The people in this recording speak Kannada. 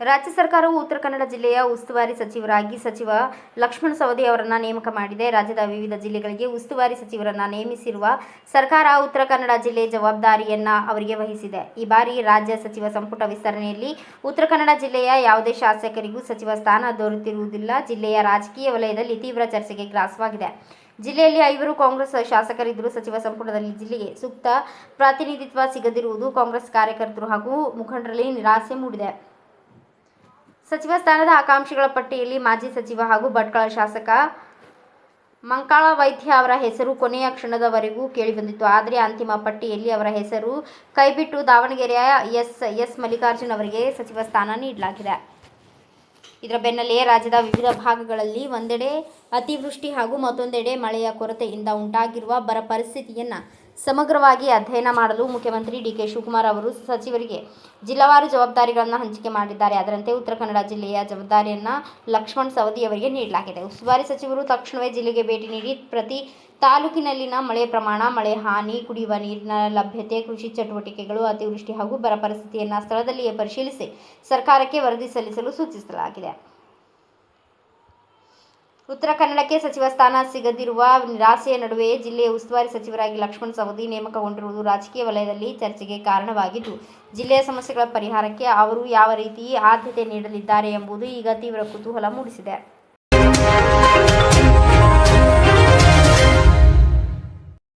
ರಾಜ್ಯ ಸರ್ಕಾರವು ಉತ್ತರ ಕನ್ನಡ ಜಿಲ್ಲೆಯ ಉಸ್ತುವಾರಿ ಸಚಿವರಾಗಿ ಸಚಿವ ಲಕ್ಷ್ಮಣ ಸವದಿ ಅವರನ್ನು ನೇಮಕ ಮಾಡಿದೆ. ರಾಜ್ಯದ ವಿವಿಧ ಜಿಲ್ಲೆಗಳಿಗೆ ಉಸ್ತುವಾರಿ ಸಚಿವರನ್ನು ನೇಮಿಸಿರುವ ಸರ್ಕಾರ ಉತ್ತರ ಕನ್ನಡ ಜಿಲ್ಲೆ ಜವಾಬ್ದಾರಿಯನ್ನು ಅವರಿಗೆ ವಹಿಸಿದೆ. ಈ ಬಾರಿ ರಾಜ್ಯ ಸಚಿವ ಸಂಪುಟ ವಿಸ್ತರಣೆಯಲ್ಲಿ ಉತ್ತರ ಕನ್ನಡ ಜಿಲ್ಲೆಯ ಯಾವುದೇ ಶಾಸಕರಿಗೂ ಸಚಿವ ಸ್ಥಾನ ದೊರೆತಿರುವುದಿಲ್ಲ. ಜಿಲ್ಲೆಯ ರಾಜಕೀಯ ವಲಯದಲ್ಲಿ ತೀವ್ರ ಚರ್ಚೆಗೆ ಗ್ರಾಸವಾಗಿದೆ. ಜಿಲ್ಲೆಯಲ್ಲಿ 5 ಕಾಂಗ್ರೆಸ್ ಶಾಸಕರಿದ್ದರೂ ಸಚಿವ ಸಂಪುಟದಲ್ಲಿ ಜಿಲ್ಲೆಗೆ ಸೂಕ್ತ ಪ್ರಾತಿನಿಧಿತ್ವ ಸಿಗದಿರುವುದು ಕಾಂಗ್ರೆಸ್ ಕಾರ್ಯಕರ್ತರು ಹಾಗೂ ಮುಖಂಡರಲ್ಲಿ ನಿರಾಸೆ ಮೂಡಿದೆ. ಸಚಿವ ಸ್ಥಾನದ ಆಕಾಂಕ್ಷಿಗಳ ಪಟ್ಟಿಯಲ್ಲಿ ಮಾಜಿ ಸಚಿವ ಹಾಗೂ ಭಟ್ಕಳ ಶಾಸಕ ಮಂಕಾಳ ವೈದ್ಯ ಅವರ ಹೆಸರು ಕೊನೆಯ ಕ್ಷಣದವರೆಗೂ ಕೇಳಿಬಂದಿತ್ತು. ಆದರೆ ಅಂತಿಮ ಪಟ್ಟಿಯಲ್ಲಿ ಅವರ ಹೆಸರು ಕೈಬಿಟ್ಟು ದಾವಣಗೆರೆಯ ಎಸ್ ಮಲ್ಲಿಕಾರ್ಜುನ್ ಅವರಿಗೆ ಸಚಿವ ಸ್ಥಾನ ನೀಡಲಾಗಿದೆ. ಇದರ ಬೆನ್ನಲ್ಲೇ ರಾಜ್ಯದ ವಿವಿಧ ಭಾಗಗಳಲ್ಲಿ ಒಂದೆಡೆ ಅತಿವೃಷ್ಟಿ ಹಾಗೂ ಮತ್ತೊಂದೆಡೆ ಮಳೆಯ ಕೊರತೆಯಿಂದ ಉಂಟಾಗಿರುವ ಬರ ಪರಿಸ್ಥಿತಿಯನ್ನು ಸಮಗ್ರವಾಗಿ ಅಧ್ಯಯನ ಮಾಡಲು ಮುಖ್ಯಮಂತ್ರಿ ಡಿಕೆ ಶಿವಕುಮಾರ್ ಅವರು ಸಚಿವರಿಗೆ ಜಿಲ್ಲಾವಾರು ಜವಾಬ್ದಾರಿಗಳನ್ನು ಹಂಚಿಕೆ ಮಾಡಿದ್ದಾರೆ. ಅದರಂತೆ ಉತ್ತರ ಕನ್ನಡ ಜಿಲ್ಲೆಯ ಜವಾಬ್ದಾರಿಯನ್ನು ಲಕ್ಷ್ಮಣ ಸವದಿ ಅವರಿಗೆ ನೀಡಲಾಗಿದೆ. ಉಸ್ತುವಾರಿ ಸಚಿವರು ತಕ್ಷಣವೇ ಜಿಲ್ಲೆಗೆ ಭೇಟಿ ನೀಡಿ ಪ್ರತಿ ತಾಲೂಕಿನಲ್ಲಿನ ಮಳೆ ಪ್ರಮಾಣ, ಮಳೆ ಹಾನಿ, ಕುಡಿಯುವ ನೀರಿನ ಲಭ್ಯತೆ, ಕೃಷಿ ಚಟುವಟಿಕೆಗಳು, ಅತಿವೃಷ್ಟಿ ಹಾಗೂ ಬರ ಪರಿಸ್ಥಿತಿಯನ್ನು ಸ್ಥಳದಲ್ಲಿಯೇ ಪರಿಶೀಲಿಸಿ ಸರ್ಕಾರಕ್ಕೆ ವರದಿ ಸಲ್ಲಿಸಲು ಸೂಚಿಸಲಾಗಿದೆ. ಉತ್ತರ ಕನ್ನಡಕ್ಕೆ ಸಚಿವ ಸ್ಥಾನ ಸಿಗದಿರುವ ನಿರಾಸೆಯ ನಡುವೆಯೇ ಜಿಲ್ಲೆಯ ಉಸ್ತುವಾರಿ ಸಚಿವರಾಗಿ ಲಕ್ಷ್ಮಣ ಸವದಿ ನೇಮಕಗೊಂಡಿರುವುದು ರಾಜಕೀಯ ವಲಯದಲ್ಲಿ ಚರ್ಚೆಗೆ ಕಾರಣವಾಗಿದ್ದು, ಜಿಲ್ಲೆಯ ಸಮಸ್ಯೆಗಳ ಪರಿಹಾರಕ್ಕೆ ಅವರು ಯಾವ ರೀತಿ ಆದ್ಯತೆ ನೀಡಲಿದ್ದಾರೆ ಎಂಬುದು ಈಗ ತೀವ್ರ ಕುತೂಹಲ ಮೂಡಿಸಿದೆ.